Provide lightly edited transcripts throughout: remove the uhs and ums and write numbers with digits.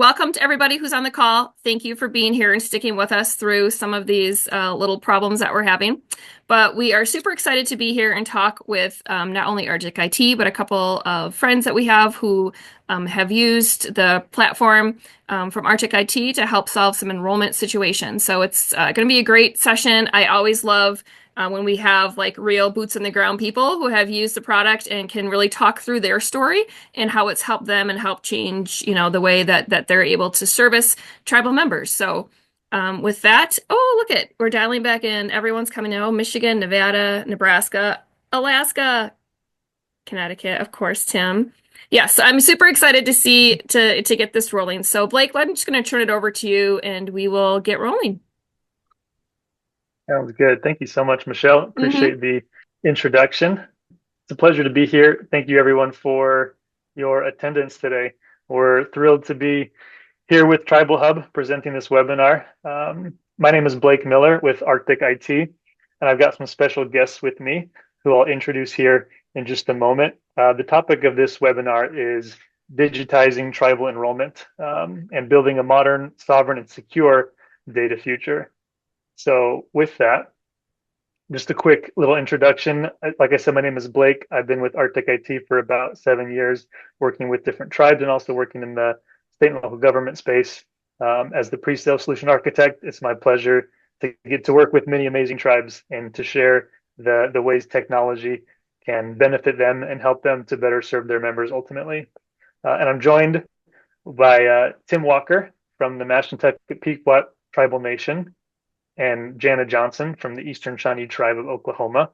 Welcome to everybody who's on the call. Thank you for being here and sticking with us through some of these little problems that we're having. But we are super excited to be here and talk with not only Arctic IT, but a couple of friends that we have used the platform from Arctic IT to help solve some enrollment situations. So it's going to be a great session. I always love when we have like real boots on the ground people who have used the product and can really talk through their story and how it's helped them and helped change, the way that they're able to service tribal members. So with that, oh, look it, we're dialing back in. Everyone's coming now. Michigan, Nevada, Nebraska, Alaska, Connecticut, of course, Tim. Yes, I'm super excited to get this rolling. So Blake, I'm just going to turn it over to you and we will get rolling. Sounds good. Thank you so much, Michelle. Hmm. Appreciate the introduction. It's a pleasure to be here. Thank you, everyone, for your attendance today. We're thrilled to be here with Tribal Hub presenting this webinar. My name is Blake Miller with Arctic IT, and I've got some special guests with me who I'll introduce here in just a moment. The topic of this webinar is digitizing tribal enrollment and building a modern, sovereign, and secure data future. So with that, just a quick little introduction. Like I said, my name is Blake. I've been with Arctic IT for about 7 years, working with different tribes and also working in the state and local government space. As the pre-sale solution architect, it's my pleasure to get to work with many amazing tribes and to share the ways technology can benefit them and help them to better serve their members ultimately. And I'm joined by Tim Walker from the Mashantucket Pequot Tribal Nation and Jana Johnson from the Eastern Shawnee Tribe of Oklahoma.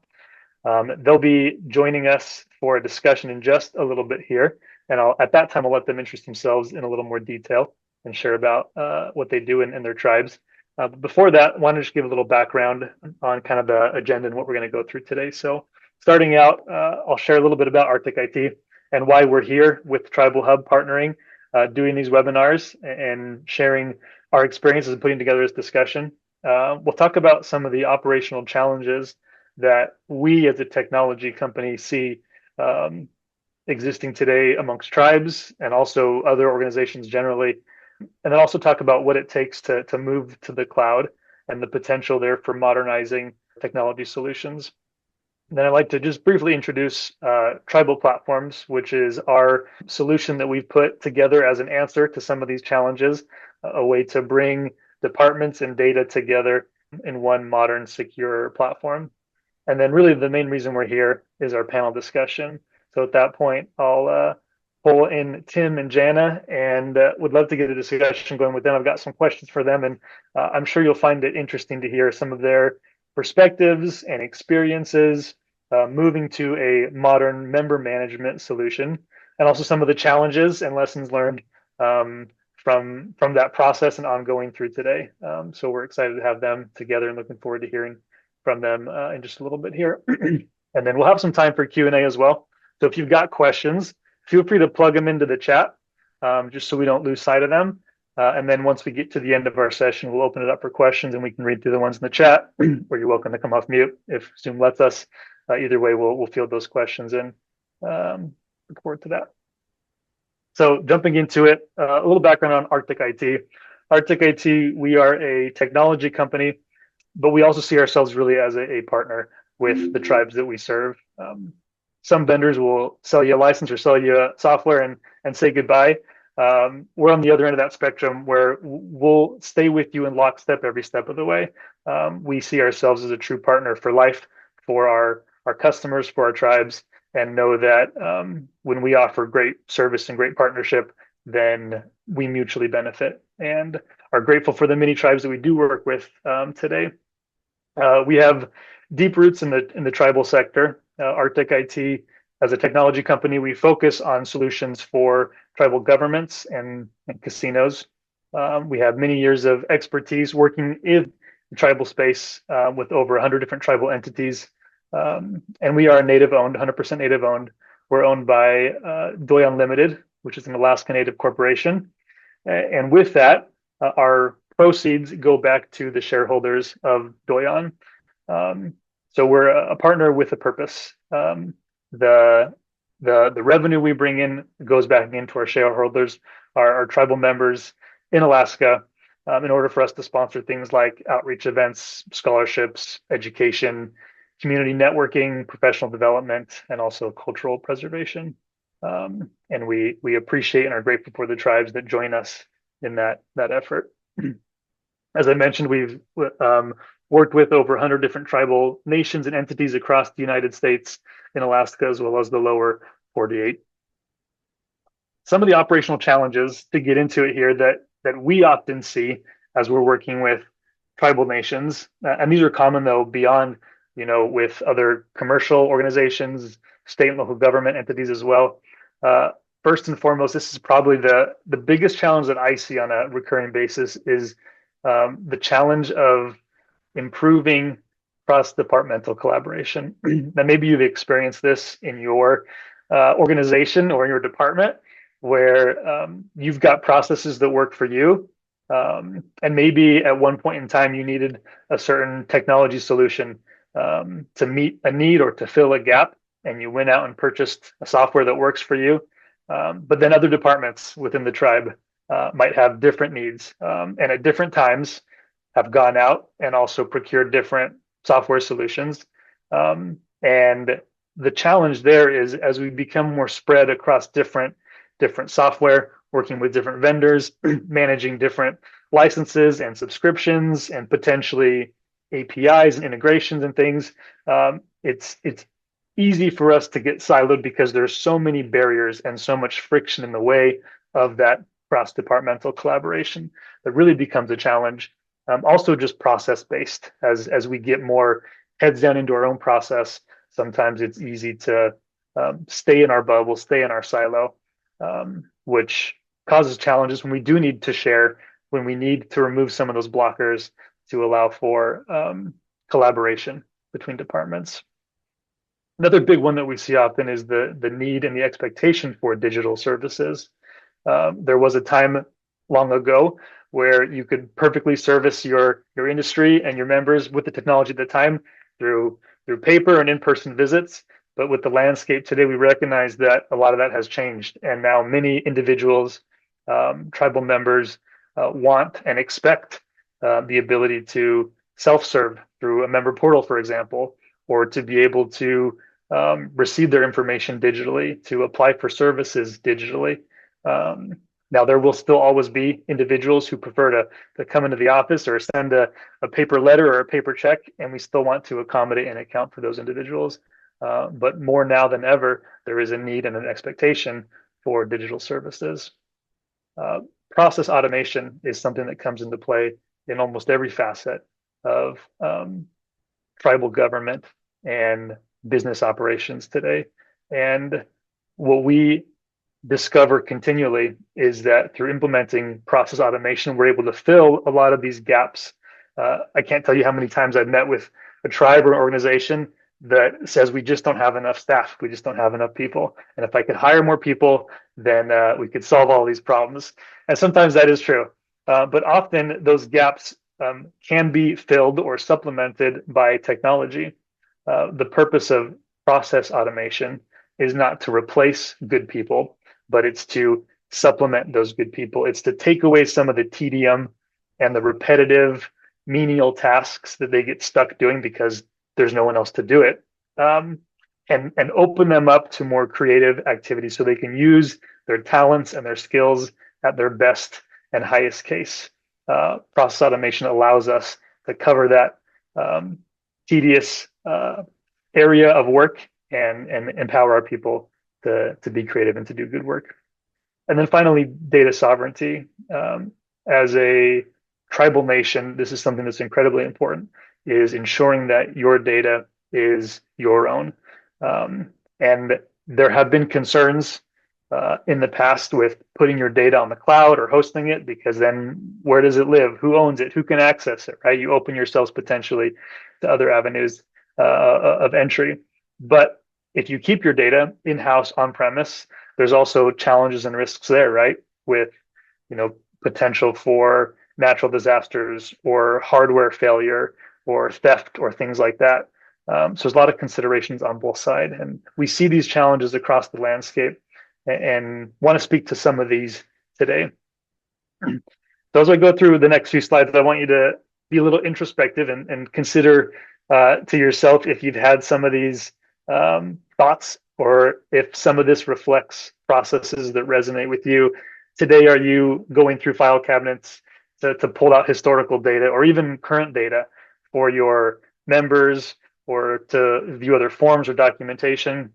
They'll be joining us for a discussion in just a little bit here. And at that time, I'll let them introduce themselves in a little more detail and share about what they do in their tribes. But before that, I want to just give a little background on kind of the agenda and what we're going to go through today. So starting out, I'll share a little bit about Arctic IT and why we're here with Tribal Hub partnering, doing these webinars and sharing our experiences and putting together this discussion. We'll talk about some of the operational challenges that we as a technology company see existing today amongst tribes and also other organizations generally. And then also talk about what it takes to move to the cloud and the potential there for modernizing technology solutions. And then I'd like to just briefly introduce Tribal Platforms, which is our solution that we've put together as an answer to some of these challenges, a way to bring departments and data together in one modern, secure platform. And then really the main reason we're here is our panel discussion. So at that point, I'll pull in Tim and Jana and would love to get a discussion going with them. I've got some questions for them, and I'm sure you'll find it interesting to hear some of their perspectives and experiences moving to a modern member management solution, and also some of the challenges and lessons learned from that process and ongoing through today. So we're excited to have them together and looking forward to hearing from them in just a little bit here. And then we'll have some time for Q&A as well. So if you've got questions, feel free to plug them into the chat just so we don't lose sight of them. And then once we get to the end of our session, we'll open it up for questions and we can read through the ones in the chat, or you're welcome to come off mute if Zoom lets us. Either way, we'll field those questions and look forward to that. So jumping into it, a little background on Arctic IT. Arctic IT, we are a technology company, but we also see ourselves really as a partner with the tribes that we serve. Some vendors will sell you a license or sell you software and say goodbye. We're on the other end of that spectrum where we'll stay with you in lockstep every step of the way. We see ourselves as a true partner for life, for our customers, for our tribes, and know that when we offer great service and great partnership, then we mutually benefit and are grateful for the many tribes that we do work with today. We have deep roots in the tribal sector. Arctic IT, as a technology company, we focus on solutions for tribal governments and casinos. We have many years of expertise working in the tribal space with over 100 different tribal entities. And we are native owned, 100% native owned. We're owned by Doyon Limited, which is an Alaska Native corporation. And with that, our proceeds go back to the shareholders of Doyon. So we're a partner with a purpose. The the revenue we bring in goes back into our shareholders, our tribal members in Alaska, in order for us to sponsor things like outreach events, scholarships, education, community networking, professional development, and also cultural preservation. And we appreciate and are grateful for the tribes that join us in that effort. As I mentioned, we've worked with over 100 different tribal nations and entities across the United States, in Alaska, as well as the lower 48. Some of the operational challenges, to get into it here, that we often see as we're working with tribal nations, and these are common though beyond, with other commercial organizations, state and local government entities as well. First and foremost, this is probably the biggest challenge that I see on a recurring basis is the challenge of improving cross-departmental collaboration. Now, maybe you've experienced this in your organization or in your department, where you've got processes that work for you, and maybe at one point in time you needed a certain technology solution to meet a need or to fill a gap, and you went out and purchased a software that works for you. But then other departments within the tribe might have different needs, and at different times have gone out and also procured different software solutions. And the challenge there is, as we become more spread across different software, working with different vendors, managing different licenses and subscriptions, and potentially APIs and integrations and things, it's easy for us to get siloed because there's so many barriers and so much friction in the way of that cross-departmental collaboration that really becomes a challenge. Also just process-based, as we get more heads down into our own process, sometimes it's easy to stay in our bubble, stay in our silo, which causes challenges when we do need to share, when we need to remove some of those blockers to allow for collaboration between departments. Another big one that we see often is the need and the expectation for digital services. There was a time long ago where you could perfectly service your industry and your members with the technology at the time through paper and in-person visits. But with the landscape today, we recognize that a lot of that has changed. And now many individuals, tribal members, want and expect the ability to self-serve through a member portal, for example, or to be able to receive their information digitally, to apply for services digitally. Now, there will still always be individuals who prefer to come into the office or send a paper letter or a paper check, and we still want to accommodate and account for those individuals. But more now than ever, there is a need and an expectation for digital services. Process automation is something that comes into play in almost every facet of tribal government and business operations today. And what we discover continually is that through implementing process automation, we're able to fill a lot of these gaps. I can't tell you how many times I've met with a tribe or organization that says we just don't have enough staff, we just don't have enough people, and if I could hire more people, then we could solve all these problems. And sometimes that is true, but often those gaps can be filled or supplemented by technology. The purpose of process automation is not to replace good people, but it's to supplement those good people. It's to take away some of the tedium and the repetitive menial tasks that they get stuck doing because there's no one else to do it, and open them up to more creative activities so they can use their talents and their skills at their best and highest case. Process automation allows us to cover that tedious area of work and empower our people to be creative and to do good work. And then finally, data sovereignty. As a tribal nation, this is something that's incredibly important, is ensuring that your data is your own. And there have been concerns in the past with putting your data on the cloud or hosting it, because then where does it live? Who owns it? Who can access it, right? You open yourselves potentially to other avenues of entry. But if you keep your data in-house on-premise, there's also challenges and risks there, right? With, potential for natural disasters or hardware failure or theft or things like that. So there's a lot of considerations on both sides, and we see these challenges across the landscape, and want to speak to some of these today. So as I go through the next few slides, I want you to be a little introspective and consider to yourself if you've had some of these thoughts, or if some of this reflects processes that resonate with you. Today, are you going through file cabinets to pull out historical data or even current data for your members, or to view other forms or documentation?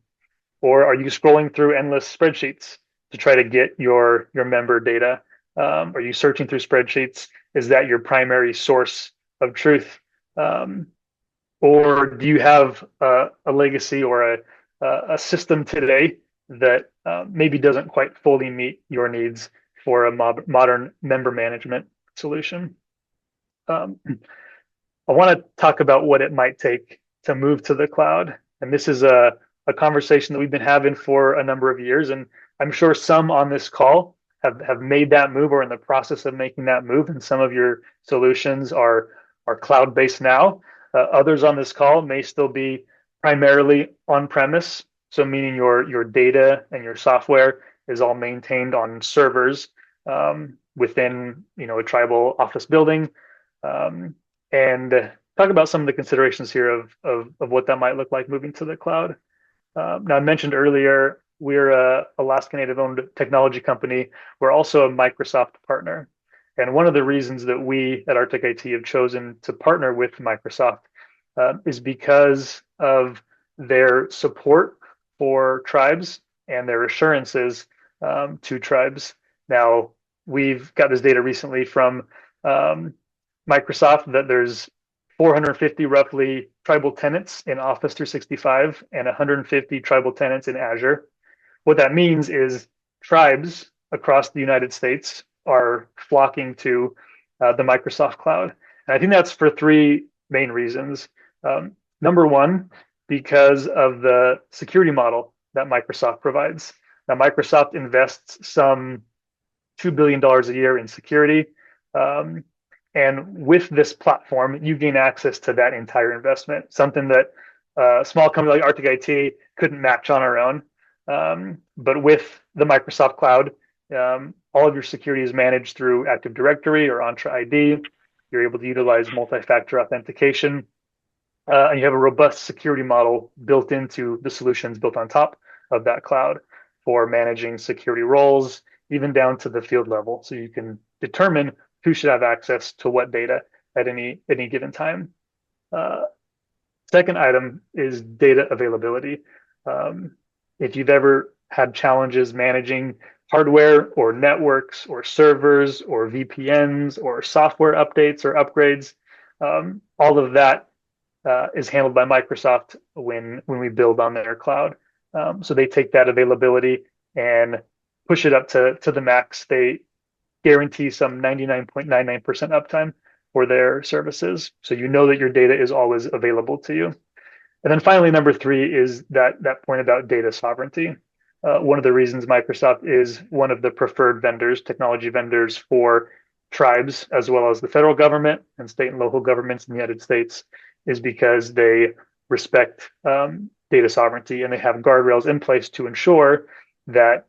Or are you scrolling through endless spreadsheets to try to get your member data? Are you searching through spreadsheets? Is that your primary source of truth? Or do you have a legacy or a system today that maybe doesn't quite fully meet your needs for a modern member management solution? I want to talk about what it might take to move to the cloud. And this is a conversation that we've been having for a number of years. And I'm sure some on this call have made that move or in the process of making that move. And some of your solutions are cloud-based now. Others on this call may still be primarily on-premise. So meaning your data and your software is all maintained on servers within a tribal office building. And talk about some of the considerations here of what that might look like moving to the cloud. Now, I mentioned earlier, we're a Alaska Native owned technology company. We're also a Microsoft partner. And one of the reasons that we at Arctic IT have chosen to partner with Microsoft is because of their support for tribes and their assurances to tribes. Now, we've got this data recently from Microsoft that there's 450 roughly tribal tenants in Office 365 and 150 tribal tenants in Azure. What that means is tribes across the United States are flocking to the Microsoft cloud. And I think that's for three main reasons. Number one, because of the security model that Microsoft provides. Now, Microsoft invests some $2 billion a year in security. And with this platform, you gain access to that entire investment, something that a small company like Arctic IT couldn't match on our own. But with the Microsoft Cloud, all of your security is managed through Active Directory or Entra ID. You're able to utilize multi-factor authentication. And you have a robust security model built into the solutions built on top of that cloud for managing security roles, even down to the field level. So you can determine who should have access to what data at any given time. Second item is data availability. If you've ever had challenges managing hardware or networks or servers or VPNs or software updates or upgrades, all of that is handled by Microsoft when we build on their cloud. So they take that availability and push it up to the max. They guarantee some 99.99% uptime for their services. So you know that your data is always available to you. And then finally, number three is that point about data sovereignty. One of the reasons Microsoft is one of the preferred vendors, technology vendors for tribes, as well as the federal government and state and local governments in the United States, is because they respect data sovereignty, and they have guardrails in place to ensure that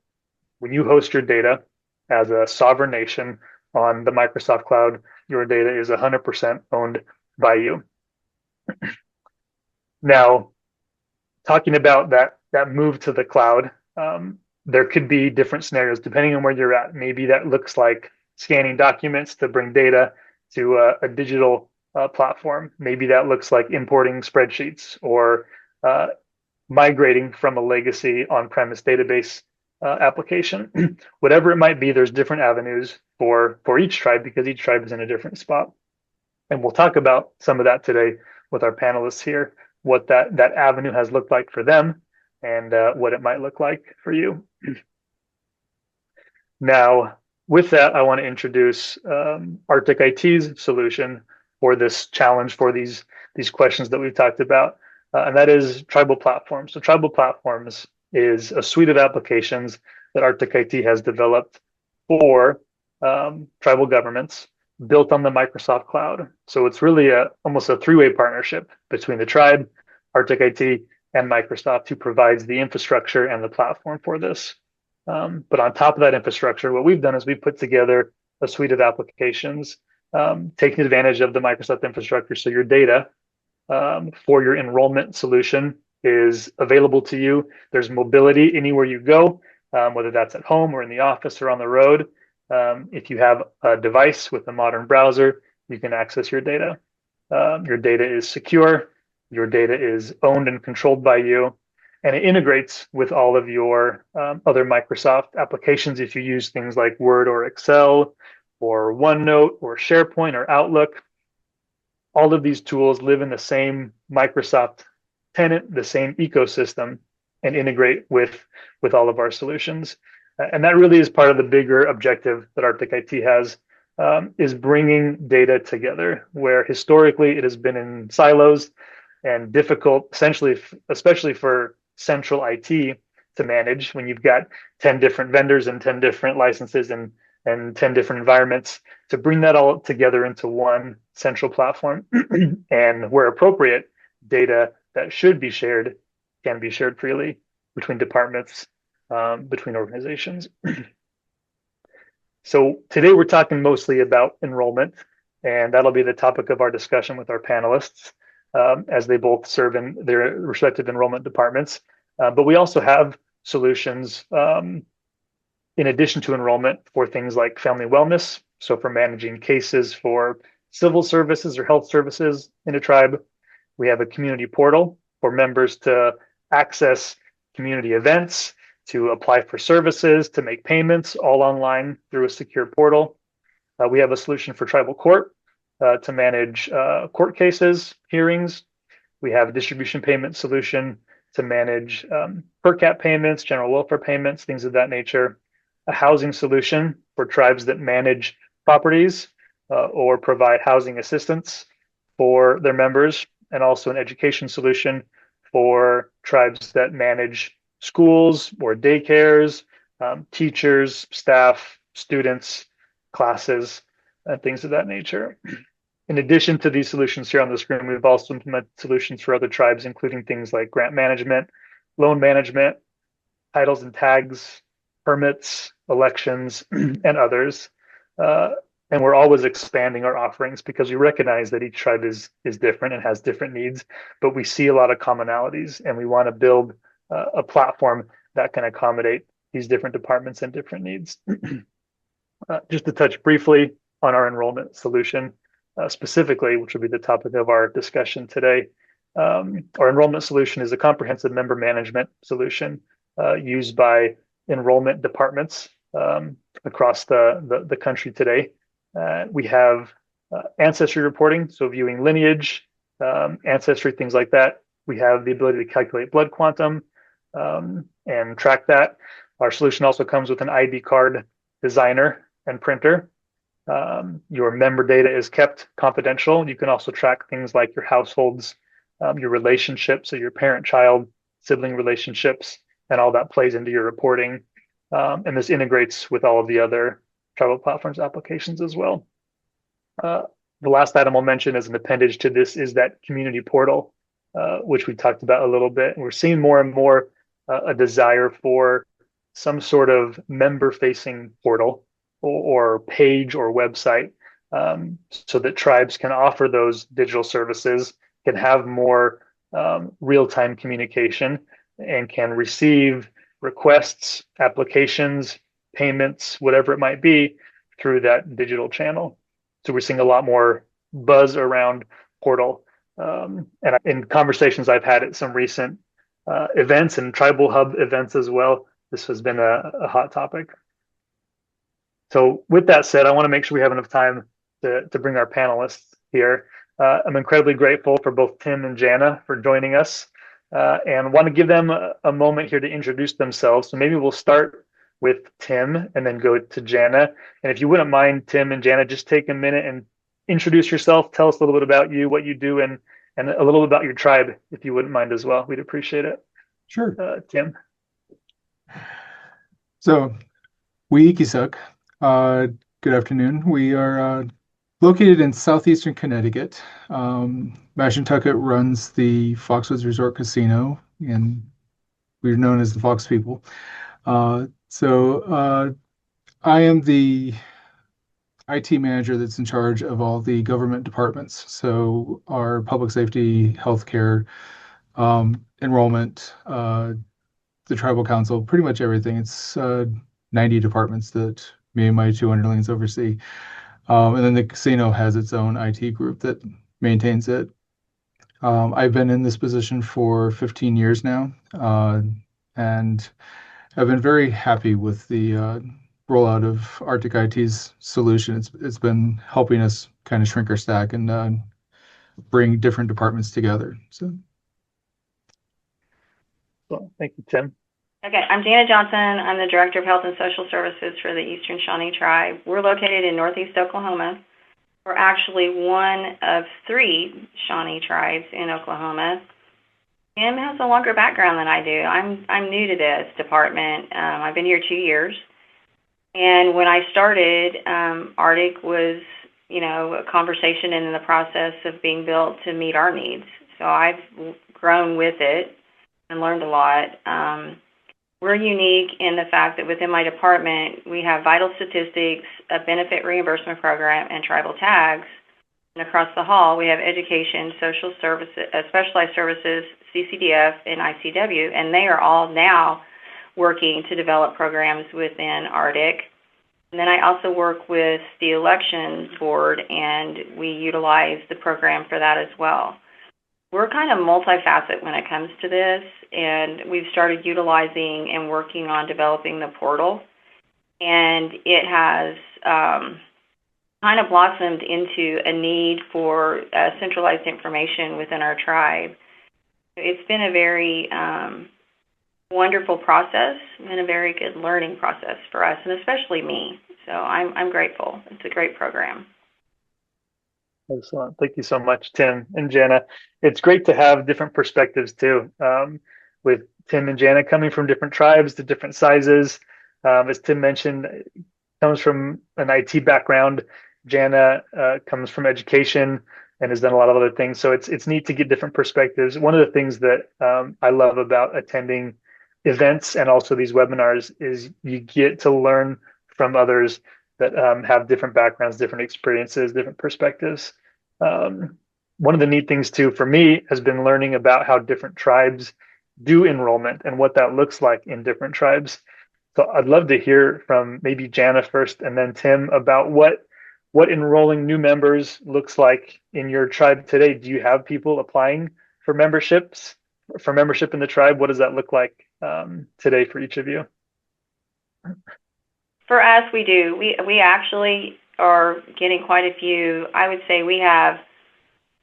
when you host your data as a sovereign nation on the Microsoft cloud, your data is 100% owned by you. Now, talking about that move to the cloud, there could be different scenarios depending on where you're at. Maybe that looks like scanning documents to bring data to a digital platform. Maybe that looks like importing spreadsheets or migrating from a legacy on-premise database application. Whatever it might be, there's different avenues for each tribe because each tribe is in a different spot. And we'll talk about some of that today with our panelists here, what that avenue has looked like for them and what it might look like for you. Now, with that, I want to introduce Arctic IT's solution for this challenge, for these questions that we've talked about, and that is Tribal Platforms. So Tribal Platforms is a suite of applications that Arctic IT has developed for tribal governments built on the Microsoft cloud. So it's really almost a three-way partnership between the tribe, Arctic IT and Microsoft, who provides the infrastructure and the platform for this. But on top of that infrastructure, what we've done is we've put together a suite of applications, taking advantage of the Microsoft infrastructure. So your data for your enrollment solution is available to you. There's mobility anywhere you go, whether that's at home or in the office or on the road. If you have a device with a modern browser, you can access your data. Your data is secure. Your data is owned and controlled by you. And it integrates with all of your other Microsoft applications if you use things like Word or Excel or OneNote or SharePoint or Outlook. All of these tools live in the same Microsoft tenant, the same ecosystem, and integrate with all of our solutions. And that really is part of the bigger objective that Arctic IT has, is bringing data together, where historically it has been in silos and difficult, essentially, especially for central IT to manage when you've got 10 different vendors and 10 different licenses and 10 different environments, to bring that all together into one central platform. And where appropriate, data that should be shared can be shared freely between departments, between organizations. So today we're talking mostly about enrollment, and that'll be the topic of our discussion with our panelists, as they both serve in their respective enrollment departments. But we also have solutions in addition to enrollment for things like family wellness. So for managing cases for civil services or health services in a tribe. We have a community portal for members to access community events, to apply for services, to make payments, all online through a secure portal. We have a solution for tribal court to manage court cases, hearings. We have a distribution payment solution to manage per cap payments, general welfare payments, things of that nature. A housing solution for tribes that manage properties or provide housing assistance for their members, and also an education solution for tribes that manage schools or daycares, teachers, staff, students, classes, and things of that nature. In addition to these solutions here on the screen, we've also implemented solutions for other tribes, including things like grant management, loan management, titles and tags, permits, elections, and others. And we're always expanding our offerings because we recognize that each tribe is different and has different needs, but we see a lot of commonalities, and we want to build a platform that can accommodate these different departments and different needs. Just to touch briefly on our enrollment solution, specifically, which will be the topic of our discussion today. Our enrollment solution is a comprehensive member management solution used by enrollment departments across the country today. We have ancestry reporting, so viewing lineage, ancestry, things like that. We have the ability to calculate blood quantum and track that. Our solution also comes with an ID card designer and printer. Your member data is kept confidential. You can also track things like your households, your relationships, so your parent-child, sibling relationships, and all that plays into your reporting. And this integrates with all of the other tribal platforms applications as well. The last item I'll mention as an appendage to this is that community portal, which we talked about a little bit. We're seeing more and more a desire for some sort of member-facing portal or page or website, so that tribes can offer those digital services, can have more real-time communication, and can receive requests, applications, payments, whatever it might be, through that digital channel. So we're seeing a lot more buzz around portal. And in conversations I've had at some recent events and Tribal Hub events as well, this has been a hot topic. So with that said, I want to make sure we have enough time to bring our panelists here. I'm incredibly grateful for both Tim and Jana for joining us, and want to give them a moment here to introduce themselves. So maybe we'll start with Tim and then go to Jana. And if you wouldn't mind, Tim and Jana, just take a minute and introduce yourself. Tell us a little bit about you, what you do, and a little bit about your tribe, if you wouldn't mind as well. We'd appreciate it. Sure. Tim. So, we Ikisuk. Good afternoon. We are Located in southeastern Connecticut. Mashantucket runs the Foxwoods Resort Casino, and we're known as the Fox People. I am the IT manager that's in charge of all the government departments. So our public safety, healthcare, enrollment, the tribal council, pretty much everything. It's 90 departments that me and my two underlings oversee. And then the casino has its own IT group that maintains it. I've been in this position for 15 years now, and I've been very happy with the rollout of Arctic IT's solution. It's been helping us kind of shrink our stack and bring different departments together. So, Well, thank you, Tim. Okay, I'm Jana Johnson. I'm the Director of Health and Social Services for the Eastern Shawnee Tribe. We're located in Northeast Oklahoma. We're actually one of 3 Shawnee tribes in Oklahoma. Tim has a longer background than I do. I'm new to this department. I've been here 2 years. And when I started, Arctic was, a conversation and in the process of being built to meet our needs. So I've grown with it and learned a lot. We're unique in the fact that within my department, we have vital statistics, a benefit reimbursement program, and tribal tags. And across the hall, we have education, social services, specialized services, CCDF, and ICW, and they are all now working to develop programs within Arctic. And then I also work with the elections board, and we utilize the program for that as well. We're kind of multifaceted when it comes to this, and we've started utilizing and working on developing the portal, and it has kind of blossomed into a need for centralized information within our tribe. It's been a very wonderful process and a very good learning process for us, and especially me. So I'm grateful. It's a great program. Excellent. Thank you so much, Tim and Jana. It's great to have different perspectives too. With Tim and Jana coming from different tribes to different sizes. As Tim mentioned, comes from an IT background. Jana comes from education and has done a lot of other things. So it's neat to get different perspectives. One of the things that I love about attending events and also these webinars is you get to learn from others that have different backgrounds, different experiences, different perspectives. One of the neat things too for me has been learning about how different tribes do enrollment and what that looks like in different tribes. So I'd love to hear from maybe Jana first and then Tim about what enrolling new members looks like in your tribe today. Do you have people applying for membership in the tribe? What does that look like today for each of you? For us, we do. We actually are getting quite a few. I would say we have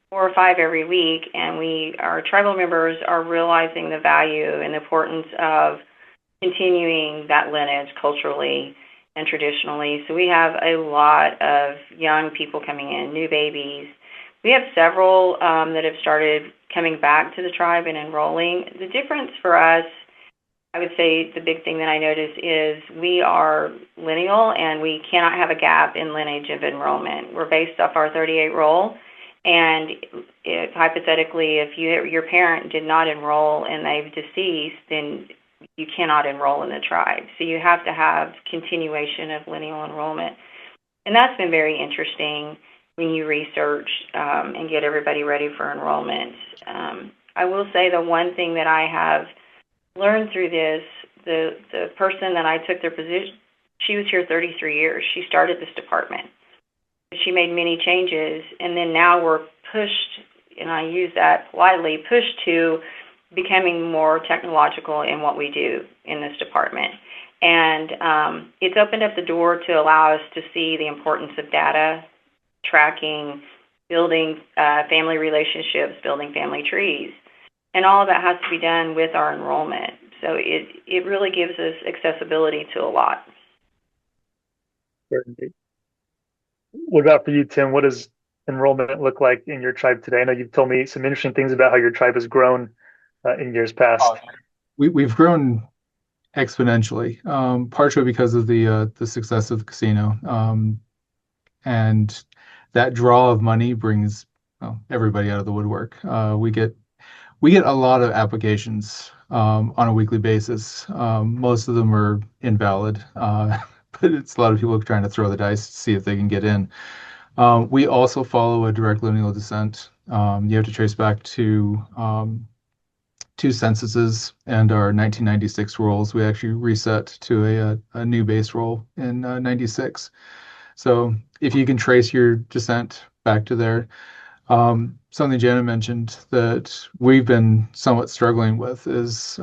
4 or 5 every week, and our tribal members are realizing the value and the importance of continuing that lineage culturally and traditionally. So we have a lot of young people coming in, new babies. We have several that have started coming back to the tribe and enrolling. The difference for us, I would say the big thing that I notice is we are lineal and we cannot have a gap in lineage of enrollment. We're based off our 38 roll, and hypothetically, if your parent did not enroll and they've deceased, then you cannot enroll in the tribe. So you have to have continuation of lineal enrollment. And that's been very interesting when you research and get everybody ready for enrollment. I will say the one thing that I have learned through this, the person that I took their position, she was here 33 years. She started this department. She made many changes, and then now we're pushed, and I use that politely, pushed to becoming more technological in what we do in this department. And it's opened up the door to allow us to see the importance of data, tracking, building family relationships, building family trees. And all of that has to be done with our enrollment. So it really gives us accessibility to a lot. What about for you, Tim? What does enrollment look like in your tribe today? I know you've told me some interesting things about how your tribe has grown in years past. We've grown exponentially, partially because of the success of the casino. And that draw of money brings everybody out of the woodwork. We get a lot of applications on a weekly basis. Most of them are invalid, but it's a lot of people trying to throw the dice to see if they can get in. We also follow a direct lineal descent. You have to trace back to two censuses and our 1996 rolls. We actually reset to a new base roll in 96. So if you can trace your descent back to there, something Jana mentioned that we've been somewhat struggling with is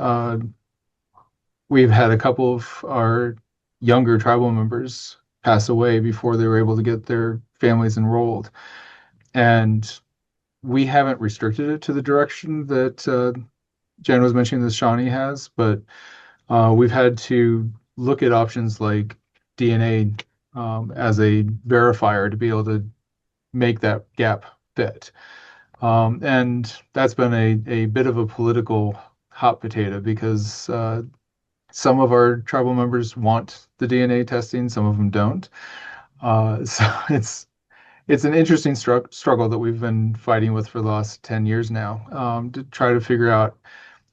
we've had a couple of our younger tribal members pass away before they were able to get their families enrolled. And we haven't restricted it to the direction that Jen was mentioning that Shawnee has, but we've had to look at options like DNA as a verifier to be able to make that gap fit. And that's been a bit of a political hot potato because some of our tribal members want the DNA testing, some of them don't. So it's an interesting struggle that we've been fighting with for the last 10 years now, to try to figure out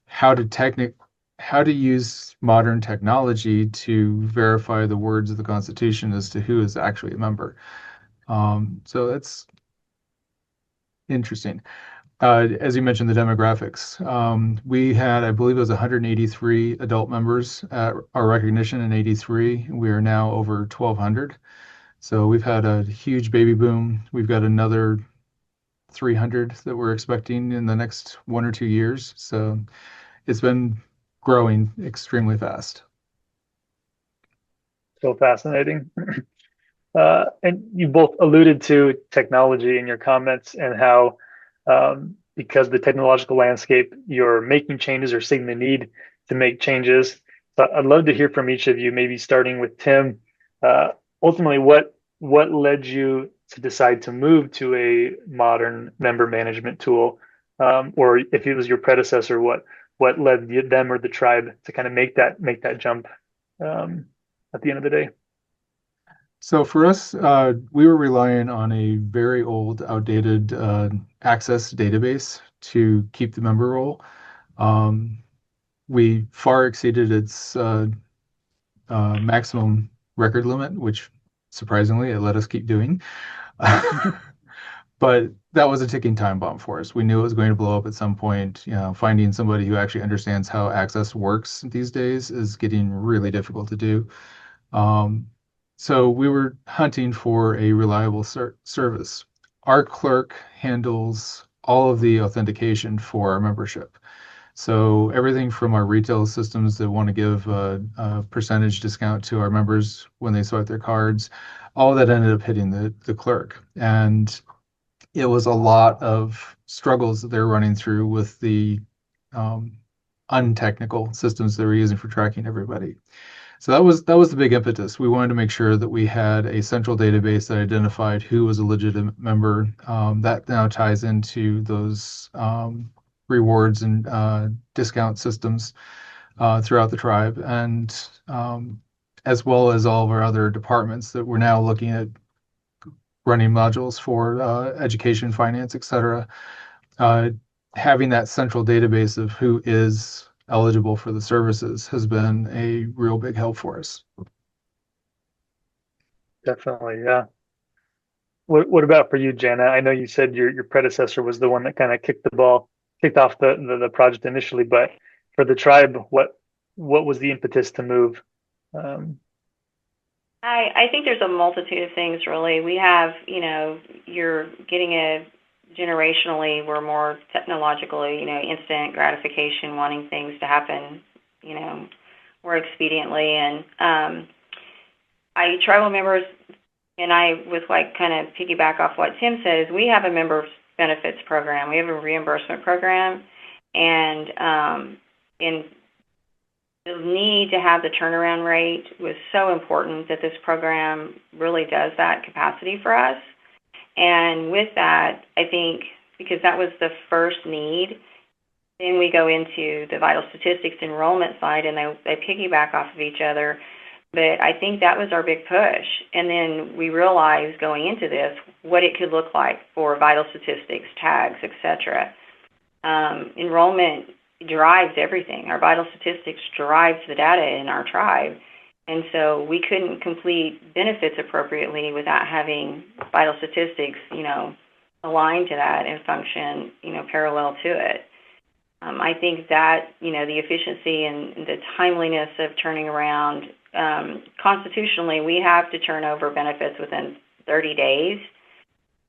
how to use modern technology to verify the words of the Constitution as to who is actually a member. So that's interesting. As you mentioned, the demographics. We had, I believe it was 183 adult members at our recognition in 83. We are now over 1,200. So we've had a huge baby boom. We've got another 300 that we're expecting in the next 1 or 2 years. So it's been growing extremely fast. So fascinating. And you both alluded to technology in your comments and how, because the technological landscape, you're making changes or seeing the need to make changes. So I'd love to hear from each of you, maybe starting with Tim. Uh, Ultimately, what led you to decide to move to a modern member management tool, or if it was your predecessor, what led them or the tribe to kind of make that jump at the end of the day? So for us, we were relying on a very old, outdated access database to keep the member roll. We far exceeded its maximum record limit, which surprisingly it let us keep doing. But that was a ticking time bomb for us. We knew it was going to blow up at some point. Finding somebody who actually understands how access works these days is getting really difficult to do. So we were hunting for a reliable service. Our clerk handles all of the authentication for our membership. So everything from our retail systems that want to give a percentage discount to our members when they swipe their cards, all that ended up hitting the clerk. And it was a lot of struggles that they're running through with the untechnical systems they were using for tracking everybody. So that was the big impetus. We wanted to make sure that we had a central database that identified who was a legitimate member. That now ties into those rewards and discount systems throughout the tribe, and as well as all of our other departments that we're now looking at running modules for education, finance, etc. Having that central database of who is eligible for the services has been a real big help for us. Definitely, yeah. What about for you, Jana? I know you said your predecessor was the one that kind of kicked off the project initially, but for the tribe, what was the impetus to move? I think there's a multitude of things, really. We have, you're getting generationally, we're more technologically, instant gratification, wanting things to happen, more expediently. And tribal members, and I would kind of piggyback off what Tim said, is we have a member benefits program. We have a reimbursement program, and the need to have the turnaround rate was so important that this program really does that capacity for us. And with that, I think, because that was the first need, then we go into the vital statistics enrollment side, and they piggyback off of each other. But I think that was our big push. And then we realized going into this what it could look like for vital statistics, tags, etc. Enrollment drives everything. Our vital statistics drives the data in our tribe. And so we couldn't complete benefits appropriately without having vital statistics, aligned to that and function, parallel to it. I think that, the efficiency and the timeliness of turning around, constitutionally, we have to turn over benefits within 30 days.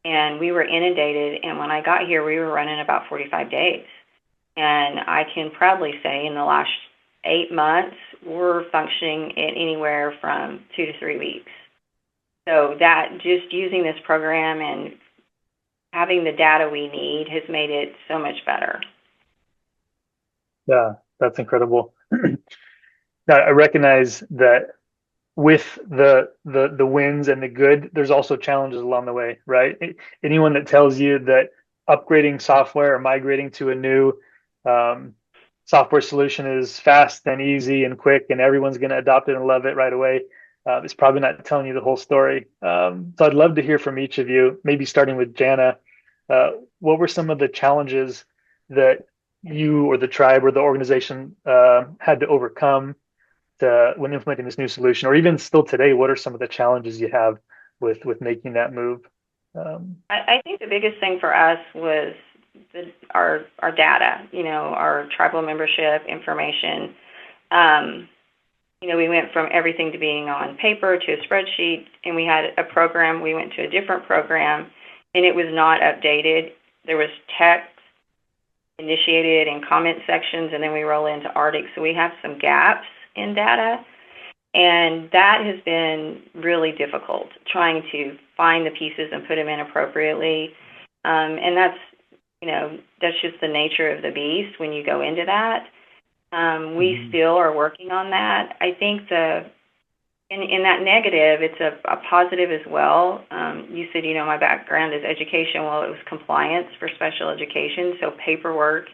And we were inundated, and when I got here, we were running about 45 days. And I can proudly say in the last 8 months, we're functioning in anywhere from 2 to 3 weeks. So that just using this program and having the data we need has made it so much better. Yeah, that's incredible. Now, I recognize that with the wins and the good, there's also challenges along the way, right? Anyone that tells you that upgrading software or migrating to a new software solution is fast and easy and quick and everyone's going to adopt it and love it right away is probably not telling you the whole story. So I'd love to hear from each of you, maybe starting with Jana. What were some of the challenges that you or the tribe or the organization had to overcome when implementing this new solution, or even still today, what are some of the challenges you have with making that move? I think the biggest thing for us was our data, our tribal membership information. We went from everything to being on paper to a spreadsheet, and we had a program. We went to a different program, and it was not updated. There was text initiated and comment sections, and then we roll into Arctic. So we have some gaps in data, and that has been really difficult, trying to find the pieces and put them in appropriately. And that's just the nature of the beast when you go into that. We still are working on that. I think in that negative, it's a positive as well. You said, my background is education. Well, it was compliance for special education, so paperwork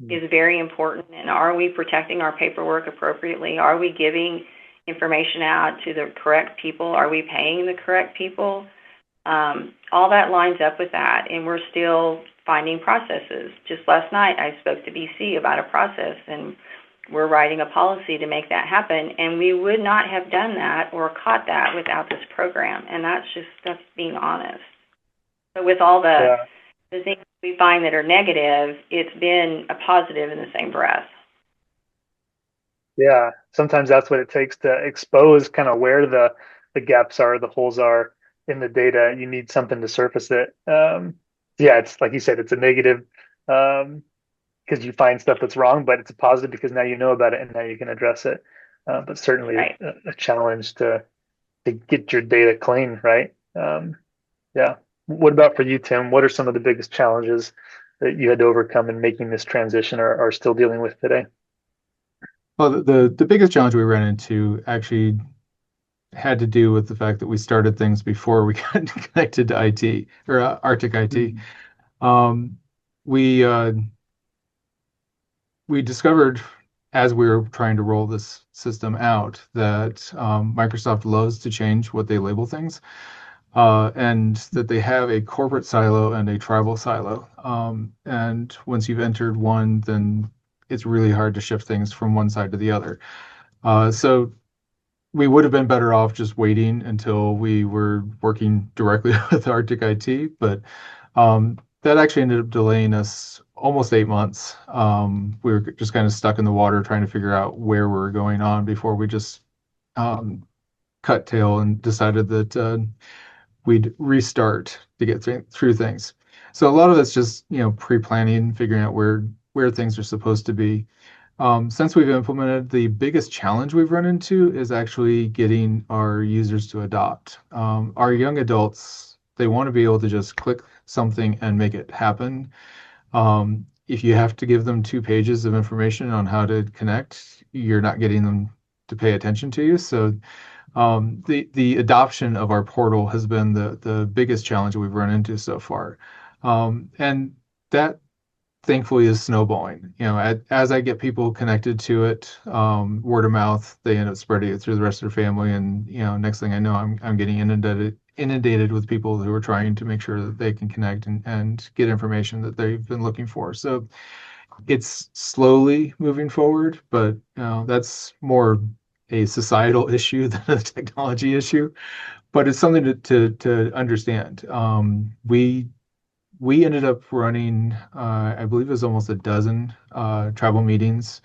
is very important. And are we protecting our paperwork appropriately? Are we giving information out to the correct people? Are we paying the correct people? All that lines up with that, and we're still finding processes. Just last night, I spoke to BC about a process, and we're writing a policy to make that happen, and we would not have done that or caught that without this program, and that's being honest. So with all the things we find that are negative, it's been a positive in the same breath. Yeah, sometimes that's what it takes to expose kind of where the gaps are, the holes are in the data. You need something to surface it. It's like you said, it's a negative because you find stuff that's wrong, but it's a positive because now you know about it and now you can address it. But certainly right. a challenge to get your data clean, right? What about for you, Tim? What are some of the biggest challenges that you had to overcome in making this transition or are still dealing with today? Well, the biggest challenge we ran into actually had to do with the fact that we started things before we got connected to IT or Arctic IT. We discovered as we were trying to roll this system out that Microsoft loves to change what they label things, and that they have a corporate silo and a tribal silo. And once you've entered one, then it's really hard to shift things from one side to the other. So we would have been better off just waiting until we were working directly with Arctic IT, but that actually ended up delaying us almost 8 months. We were just kind of stuck in the water trying to figure out where we were going on before we just cut tail and decided that we'd restart to get through things. So a lot of it's just pre-planning, figuring out where things are supposed to be. Since we've implemented, the biggest challenge we've run into is actually getting our users to adopt. Our young adults, they want to be able to just click something and make it happen. If you have to give them 2 pages of information on how to connect, you're not getting them to pay attention to you. So the adoption of our portal has been the biggest challenge we've run into so far. And that thankfully is snowballing. As I get people connected to it, word of mouth, they end up spreading it through the rest of their family, and next thing I know, I'm getting inundated with people who are trying to make sure that they can connect and get information that they've been looking for. So it's slowly moving forward, but that's more a societal issue than a technology issue. But it's something to understand. We ended up running, I believe it was almost a dozen tribal meetings,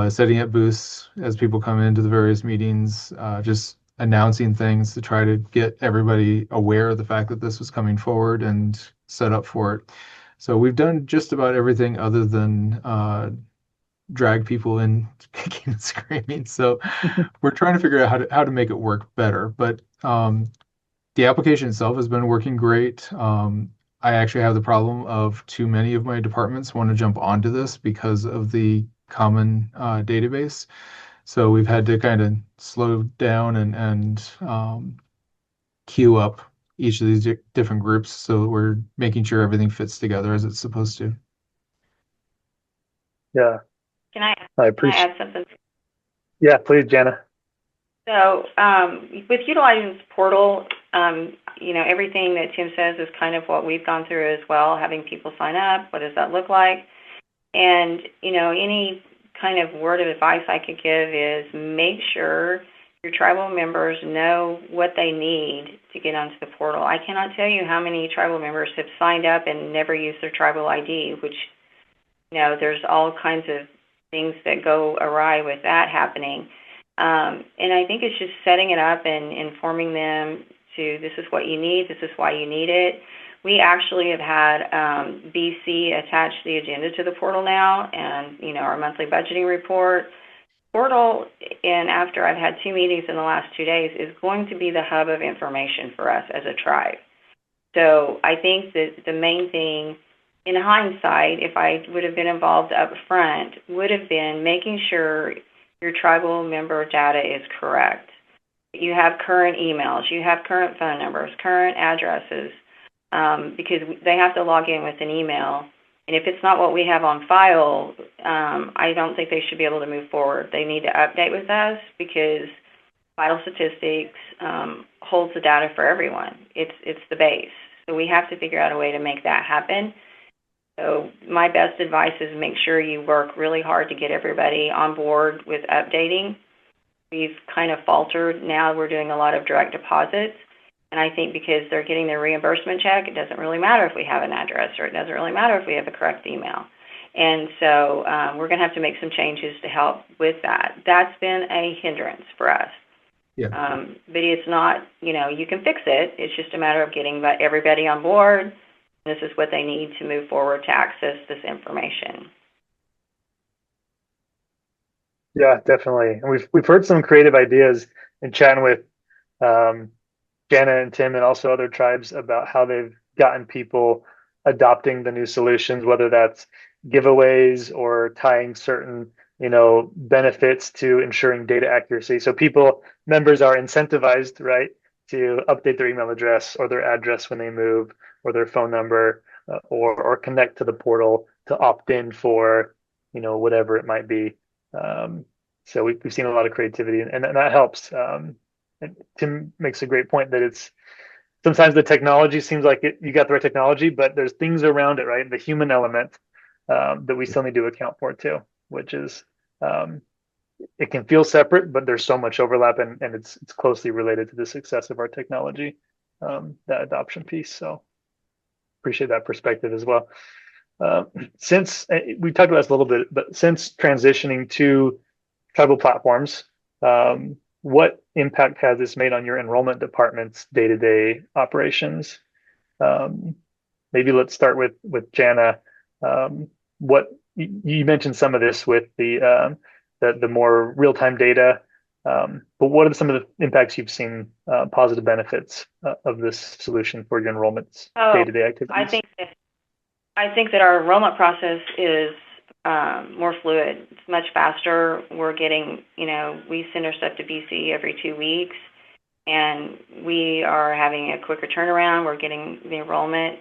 setting up booths as people come into the various meetings, just announcing things to try to get everybody aware of the fact that this was coming forward and set up for it. So we've done just about everything other than drag people in kicking and screaming. So we're trying to figure out how to make it work better. But the application itself has been working great. I actually have the problem of too many of my departments want to jump onto this because of the common database. So we've had to kind of slow down and queue up each of these different groups so that we're making sure everything fits together as it's supposed to. Yeah, Can I I can I appreciate. add something? Yeah, please, Jana. So with utilizing this portal, everything that Tim says is kind of what we've gone through as well, having people sign up. What does that look like? And, any kind of word of advice I could give is make sure your tribal members know what they need to get onto the portal. I cannot tell you how many tribal members have signed up and never used their tribal ID, which, there's all kinds of things that go awry with that happening. And I think it's just setting it up and informing them to this is what you need, this is why you need it. We actually have had BC attach the agenda to the portal now and, our monthly budgeting report. Portal, and after I've had 2 meetings in the last 2 days, is going to be the hub of information for us as a tribe. So I think that the main thing, in hindsight, if I would have been involved up front, would have been making sure your tribal member data is correct. You have current emails, you have current phone numbers, current addresses, because they have to log in with an email. And if it's not what we have on file, I don't think they should be able to move forward. They need to update with us because vital statistics holds the data for everyone. It's the base. So we have to figure out a way to make that happen. So my best advice is make sure you work really hard to get everybody on board with updating. We've kind of faltered. Now we're doing a lot of direct deposits. And I think because they're getting their reimbursement check, it doesn't really matter if we have an address or it doesn't really matter if we have the correct email. And so we're going to have to make some changes to help with that. That's been a hindrance for us. Yeah. But it's not, you can fix it. It's just a matter of getting everybody on board. This is what they need to move forward to access this information. Yeah, definitely. And we've heard some creative ideas in chatting with Jana and Tim and also other tribes about how they've gotten people adopting the new solutions, whether that's giveaways or tying certain, benefits to ensuring data accuracy. So members are incentivized, right, to update their email address or their address when they move or their phone number or connect to the portal to opt in for, whatever it might be. So we've seen a lot of creativity and that helps. And Tim makes a great point that it's sometimes the technology seems like you got the right technology, but there's things around it, right? The human element that we still need to account for too, which is it can feel separate, but there's so much overlap and it's closely related to the success of our technology, that adoption piece. So appreciate that perspective as well. Since we talked about this a little bit, but since transitioning to tribal platforms, what impact has this made on your enrollment department's day-to-day operations? Maybe let's start with Jana. What you mentioned some of this with the more real-time data, but what are some of the impacts you've seen, positive benefits of this solution for your enrollment's day-to-day activities? I think that our enrollment process is more fluid. It's much faster. We're getting, we send our stuff to BC every 2 weeks, and we are having a quicker turnaround. We're getting the enrollment,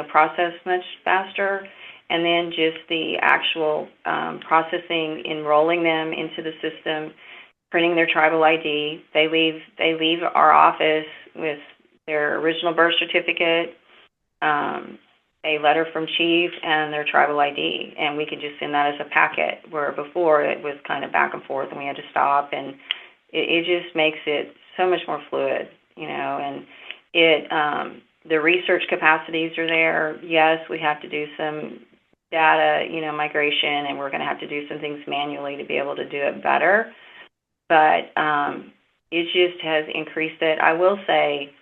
process much faster. and then just the actual processing, enrolling them into the system, printing their tribal ID. They leave our office with their original birth certificate, a letter from chief, and their tribal ID, and we could just send that as a packet, where before it was kind of back and forth and we had to stop, and it just makes it so much more fluid, and the research capacities are there. Yes, we have to do some data, migration, and we're going to have to do some things manually to be able to do it better, but it just has increased it. I will say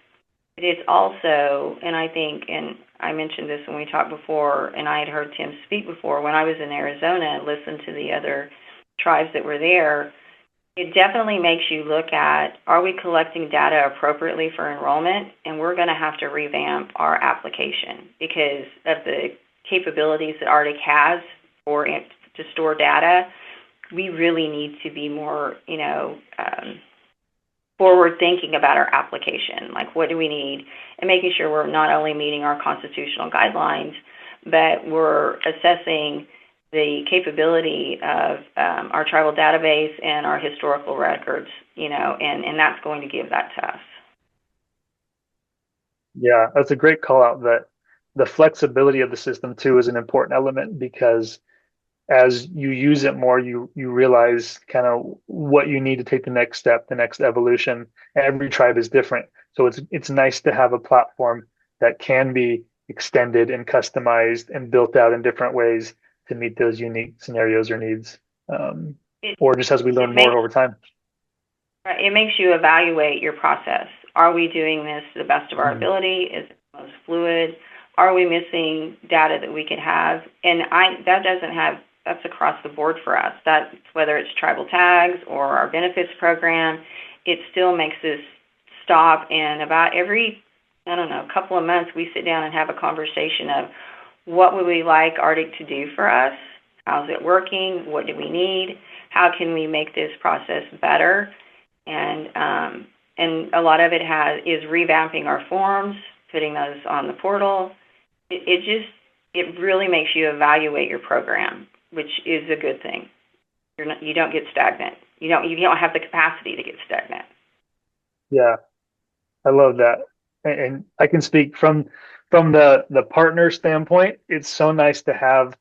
it is also, and I think, and I mentioned this when we talked before, and I had heard Tim speak before, when I was in Arizona and listened to the other tribes that were there, it definitely makes you look at, are we collecting data appropriately for enrollment? And we're going to have to revamp our application because of the capabilities that Arctic has to store data. We really need to be more, forward thinking about our application. Like, what do we need? And making sure we're not only meeting our constitutional guidelines, but we're assessing the capability of our tribal database and our historical records, and that's going to give that to us. Yeah, that's a great call out. That the flexibility of the system too is an important element, because as you use it more, you realize kind of what you need to take the next step, the next evolution. Every tribe is different. So it's nice to have a platform that can be extended and customized and built out in different ways to meet those unique scenarios or needs, or just as we learn more over time. It makes you evaluate your process. Are we doing this to the best of our ability? Is it most fluid? Are we missing data that we could have? And that's across the board for us. That's whether it's tribal tags or our benefits program, it still makes us stop, and about every, couple of months, we sit down and have a conversation of what would we like Arctic to do for us? How's it working? What do we need? How can we make this process better? And a lot of it is revamping our forms, putting those on the portal. It really makes you evaluate your program, which is a good thing. You don't get stagnant. You don't have the capacity to get stagnant. Yeah, I love that, and I can speak from the partner standpoint. It's so nice to have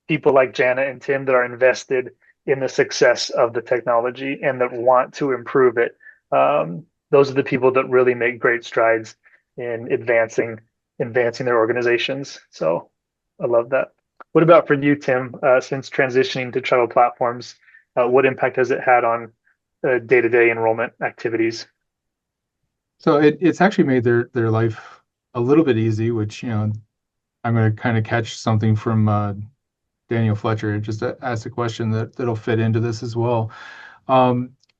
people like Jana and Tim that are invested in the success of the technology and that want to improve it. Those are the people that really make great strides in advancing their organizations. So I love that. What about for you, Tim? Since transitioning to tribal platforms, what impact has it had on day-to-day enrollment activities? So it's actually made their life a little bit easy, which, I'm going to kind of catch something from Daniel Fletcher, just to ask a question that'll fit into this as well.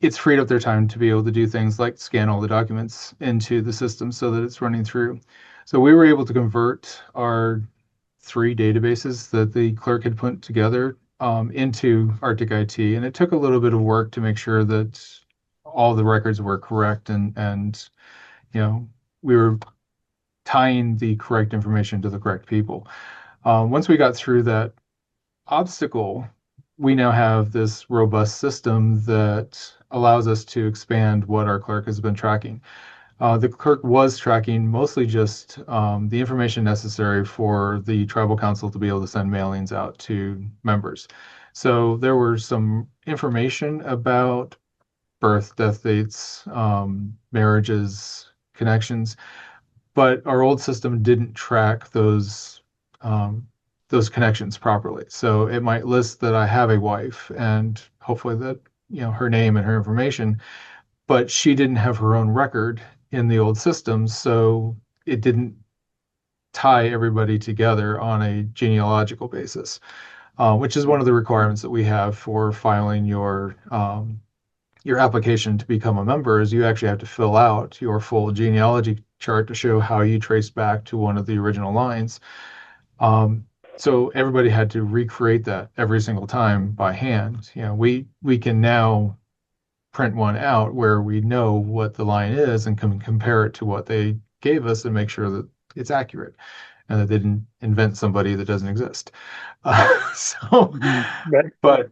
It's freed up their time to be able to do things like scan all the documents into the system so that it's running through. So we were able to convert our 3 databases that the clerk had put together into Arctic IT, and it took a little bit of work to make sure that all the records were correct, and we were tying the correct information to the correct people. Once we got through that obstacle, we now have this robust system that allows us to expand what our clerk has been tracking. The clerk was tracking mostly just the information necessary for the tribal council to be able to send mailings out to members. So there were some information about birth, death dates, marriages, connections, but our old system didn't track those connections properly. So it might list that I have a wife and hopefully that, her name and her information, but she didn't have her own record in the old system. So it didn't tie everybody together on a genealogical basis, which is one of the requirements that we have for filing your application to become a member. Is you actually have to fill out your full genealogy chart to show how you trace back to one of the original lines. So everybody had to recreate that every single time by hand. We can now print one out where we know what the line is and can compare it to what they gave us and make sure that it's accurate. and that they didn't invent somebody that doesn't exist. So, Right. but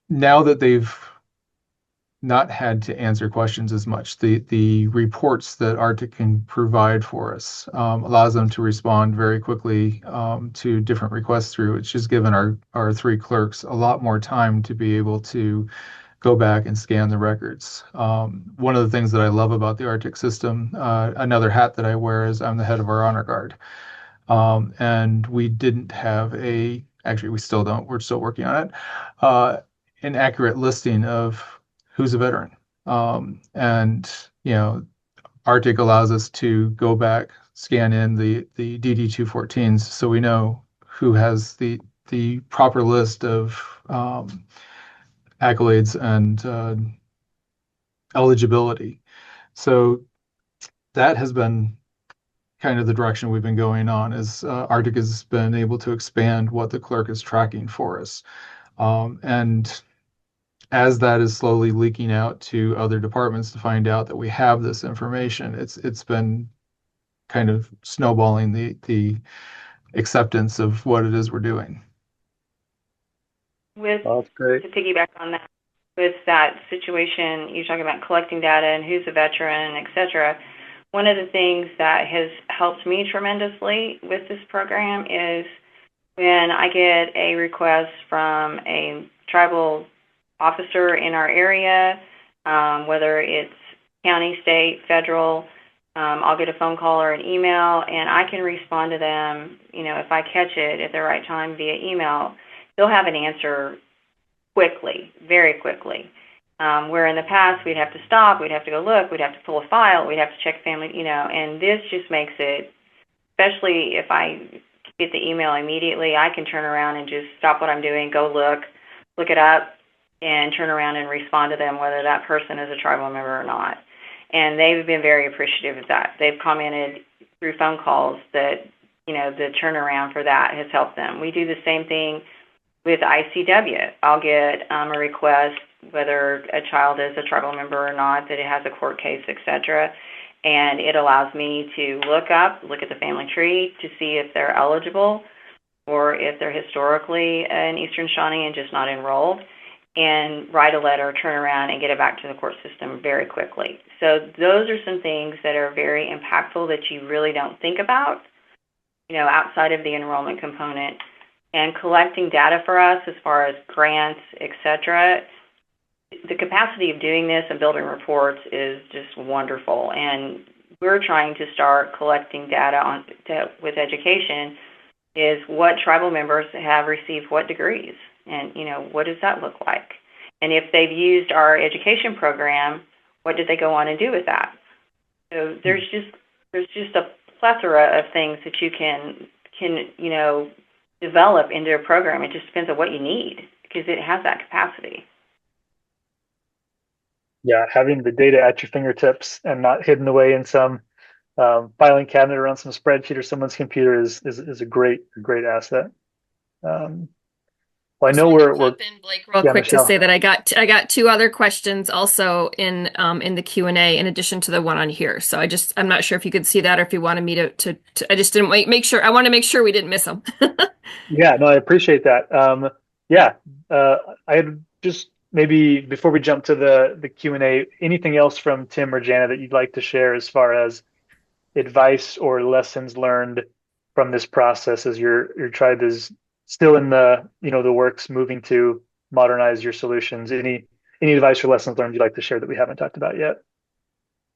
now that they've not had to answer questions as much, the reports that Arctic can provide for us allows them to respond very quickly to different requests through, which has given our three clerks a lot more time to be able to go back and scan the records. One of the things that I love about the Arctic system, another hat that I wear is I'm the head of our honor guard. And we didn't have actually, we still don't, we're still working on it, an accurate listing of who's a veteran. And, Arctic allows us to go back, scan in the DD-214s so we know who has the proper list of accolades and eligibility. So that has been kind of the direction we've been going on, is Arctic has been able to expand what the clerk is tracking for us. And as that is slowly leaking out to other departments to find out that we have this information, it's been kind of snowballing the acceptance of what it is we're doing. That's great. To piggyback on that, with that situation, you're talking about collecting data and who's a veteran, et cetera. One of the things that has helped me tremendously with this program is when I get a request from a tribal officer in our area, whether it's county, state, federal, I'll get a phone call or an email, and I can respond to them, if I catch it at the right time via email. They'll have an answer quickly, very quickly. Where in the past we'd have to stop, we'd have to go look, we'd have to pull a file, we'd have to check family, and this just makes it, especially if I get the email immediately, I can turn around and just stop what I'm doing, go look it up, and turn around and respond to them, whether that person is a tribal member or not. And they've been very appreciative of that. They've commented through phone calls that, the turnaround for that has helped them. We do the same thing with ICW. I'll get a request, whether a child is a tribal member or not, that it has a court case, et cetera, and it allows me to look at the family tree to see if they're eligible or if they're historically an Eastern Shawnee and just not enrolled, and write a letter, turn around, and get it back to the court system very quickly. So those are some things that are very impactful that you really don't think about, outside of the enrollment component. And collecting data for us as far as grants, et cetera, the capacity of doing this and building reports is just wonderful. And we're trying to start collecting data with education, is what tribal members have received what degrees, and what does that look like? And if they've used our education program, what did they go on and do with that? So there's just a plethora of things that you can develop into a program. It just depends on what you need, because it has that capacity. Yeah, having the data at your fingertips and not hidden away in some filing cabinet or on some spreadsheet or someone's computer is a great asset. Well, I know we're Jump in, Blake, real yeah, quick Michelle. to say that I got two other questions also in the Q&A in addition to the one on here. So I'm not sure if you could see that or if you wanted me to I just didn't make sure. I want to make sure we didn't miss them. Yeah, no, I appreciate that. I had just maybe before we jump to the Q&A, anything else from Tim or Jana that you'd like to share as far as advice or lessons learned from this process as your tribe is still in the the works moving to modernize your solutions? Any advice or lessons learned you'd like to share that we haven't talked about yet?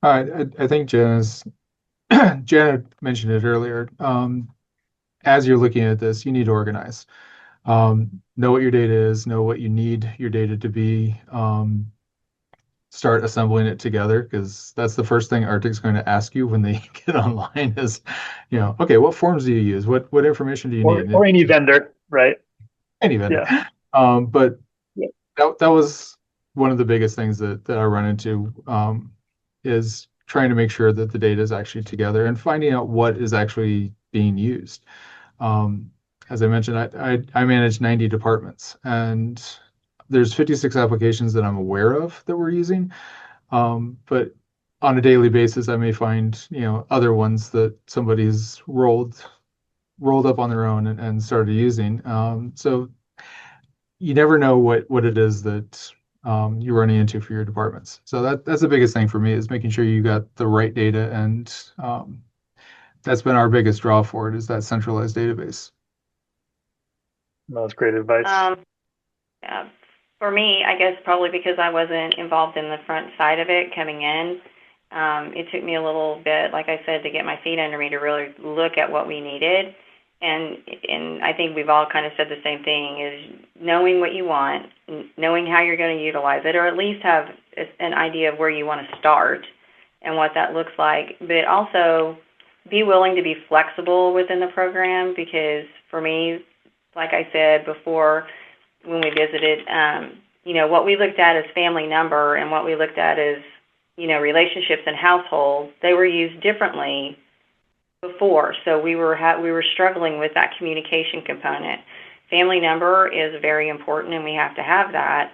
I think Jana mentioned it earlier. As you're looking at this, you need to organize. Know what your data is, know what you need your data to be. Start assembling it together, because that's the first thing Arctic's going to ask you when they get online is, okay, what forms do you use? What information do you need? Or any vendor, right? Any vendor. Yeah. But yeah. that was one of the biggest things that I run into, is trying to make sure that the data is actually together and finding out what is actually being used. As I mentioned, I manage 90 departments, and there's 56 applications that I'm aware of that we're using. But on a daily basis, I may find, other ones that somebody's rolled up on their own and started using. So you never know what it is that you're running into for your departments. So that's the biggest thing for me, is making sure you got the right data, and that's been our biggest draw for it, is that centralized database. That was great advice. Yeah. For me, I guess probably because I wasn't involved in the front side of it coming in, it took me a little bit, like I said, to get my feet under me to really look at what we needed. And I think we've all kind of said the same thing, is knowing what you want, knowing how you're going to utilize it, or at least have an idea of where you want to start and what that looks like. But also be willing to be flexible within the program, because for me, like I said before, when we visited, what we looked at as family number and what we looked at as, relationships and households, they were used differently before. So we were struggling with that communication component. Family number is very important, and we have to have that.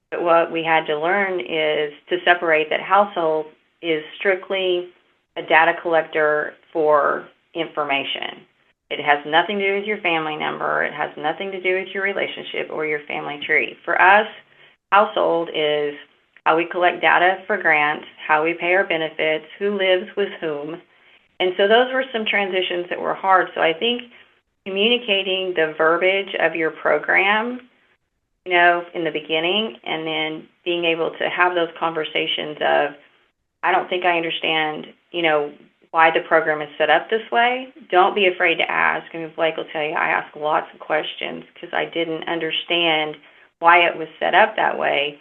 But what we had to learn is to separate that household is strictly a data collector for information. It has nothing to do with your family number. It has nothing to do with your relationship or your family tree. For us, household is how we collect data for grants, how we pay our benefits, who lives with whom. And so those were some transitions that were hard. So I think communicating the verbiage of your program, in the beginning, and then being able to have those conversations of, I don't think I understand, why the program is set up this way. Don't be afraid to ask. I mean, Blake will tell you, I ask lots of questions because I didn't understand why it was set up that way.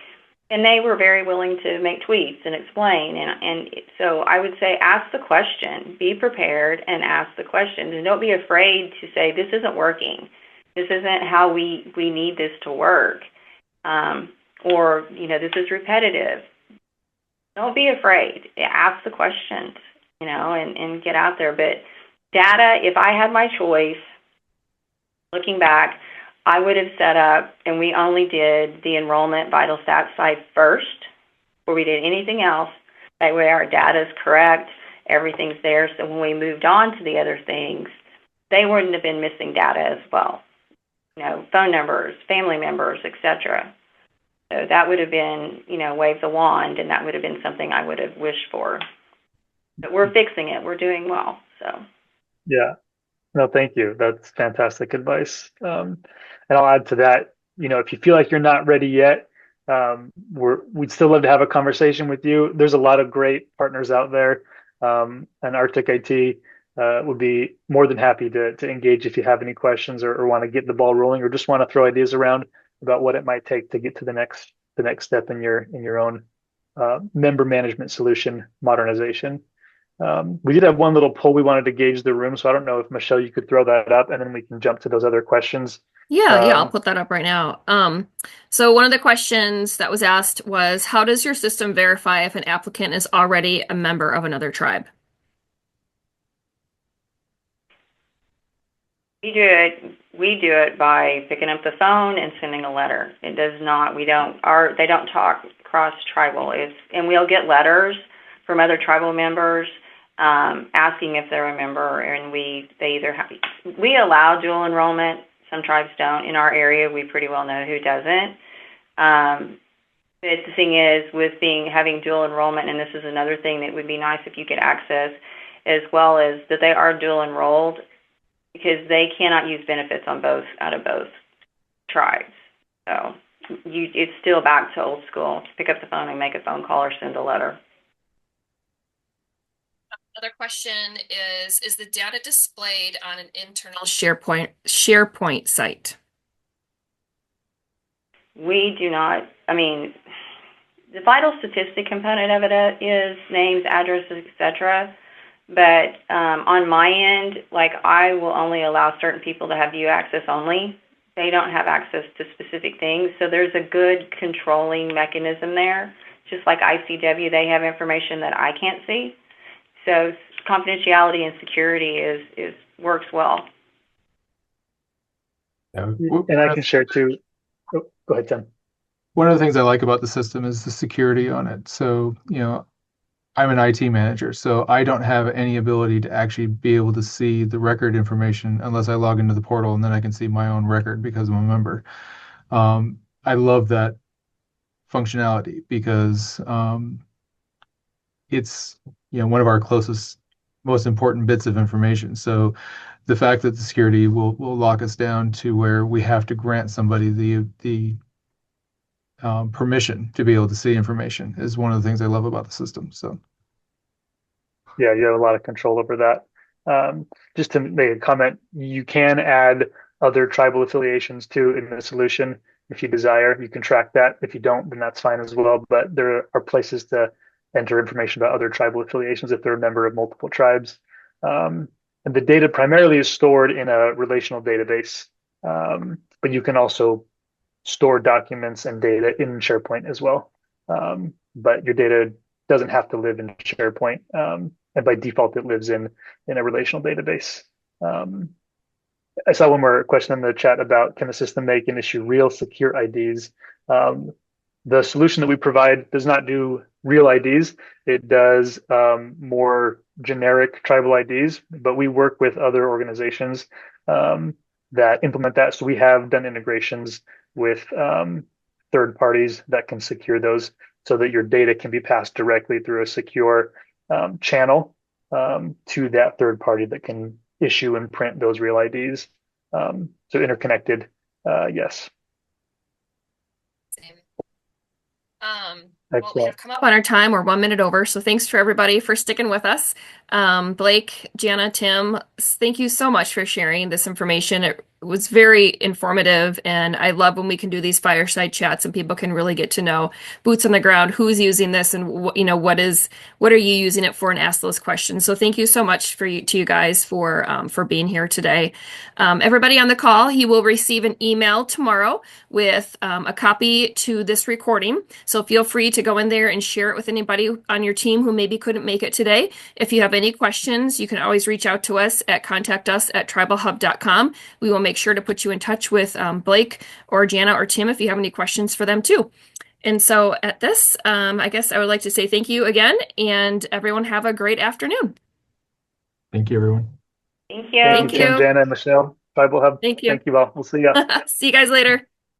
And they were very willing to make tweets and explain. And so I would say ask the question, be prepared and ask the question. And don't be afraid to say, this isn't working. This isn't how we need this to work. Or, this is repetitive. Don't be afraid. Ask the questions, and get out there. But data, if I had my choice, looking back, I would have set up, and we only did the enrollment vital stats side first, before we did anything else. That way our data is correct, everything's there. So when we moved on to the other things, they wouldn't have been missing data as well. Phone numbers, family members, etc. So that would have been, wave the wand, and that would have been something I would have wished for. But we're fixing it. We're doing well. So. Yeah. No, thank you. That's fantastic advice. And I'll add to that, if you feel like you're not ready yet, we'd still love to have a conversation with you. There's a lot of great partners out there, and Arctic IT would be more than happy to engage if you have any questions, or want to get the ball rolling, or just want to throw ideas around about what it might take to get to the next step in your own member management solution modernization. We did have one little poll we wanted to gauge the room, so I don't know if Michelle, you could throw that up, and then we can jump to those other questions. Yeah, I'll put that up right now. So one of the questions that was asked was, how does your system verify if an applicant is already a member of another tribe? We do it by picking up the phone and sending a letter. It does not, they don't talk cross-tribal. And we'll get letters from other tribal members asking if they're a member, and we allow dual enrollment. Some tribes don't. In our area, we pretty well know who doesn't. But the thing is, with having dual enrollment, and this is another thing that would be nice if you could access, as well as that they are dual enrolled, because they cannot use benefits out of both tribes. So it's still back to old school. To pick up the phone and make a phone call or send a letter. Another question is the data displayed on an internal SharePoint site? We do not. I mean, the vital statistic component of it is names, addresses, etc. But on my end, I will only allow certain people to have view access only. They don't have access to specific things. So there's a good controlling mechanism there. Just like ICW, they have information that I can't see. So confidentiality and security works well. Yeah. And I can share too. Oh, go ahead, Tim. One of the things I like about the system is the security on it. So, I'm an IT manager, so I don't have any ability to actually be able to see the record information unless I log into the portal, and then I can see my own record because I'm a member. I love that functionality because it's one of our closest, most important bits of information. So the fact that the security will lock us down to where we have to grant somebody the permission to be able to see information is one of the things I love about the system. So Yeah, you have a lot of control over that. Just to make a comment, you can add other tribal affiliations too in the solution if you desire. You can track that. If you don't, then that's fine as well. But there are places to enter information about other tribal affiliations if they're a member of multiple tribes. And the data primarily is stored in a relational database, but you can also store documents and data in SharePoint as well. But your data doesn't have to live in SharePoint. And by default, it lives in a relational database. I saw one more question in the chat about, can the system make and issue real secure IDs? The solution that we provide does not do real IDs. It does more generic tribal IDs, but we work with other organizations that implement that. So we have done integrations with third parties that can secure those so that your data can be passed directly through a secure channel to that third party that can issue and print those real IDs. So interconnected, yes. Well, we have come up on our time. We're 1 minute over. So thanks for everybody for sticking with us. Blake, Jana, Tim, thank you so much for sharing this information. It was very informative, and I love when we can do these fireside chats and people can really get to know boots on the ground, who's using this, and what are you using it for, and ask those questions. So thank you so much to you guys for being here today. Everybody on the call, you will receive an email tomorrow with a copy to this recording. So feel free to go in there and share it with anybody on your team who maybe couldn't make it today. If you have any questions, you can always reach out to us at contactus@tribalhub.com. We will make sure to put you in touch with Blake or Jana or Tim if you have any questions for them too. And so at this, I guess I would like to say thank you again, and everyone have a great afternoon. thank you, everyone. Thank you. Thank you, Tim, Jana, and Michelle, Tribal Hub. Thank you. Thank you all. We'll see you. See you guys later.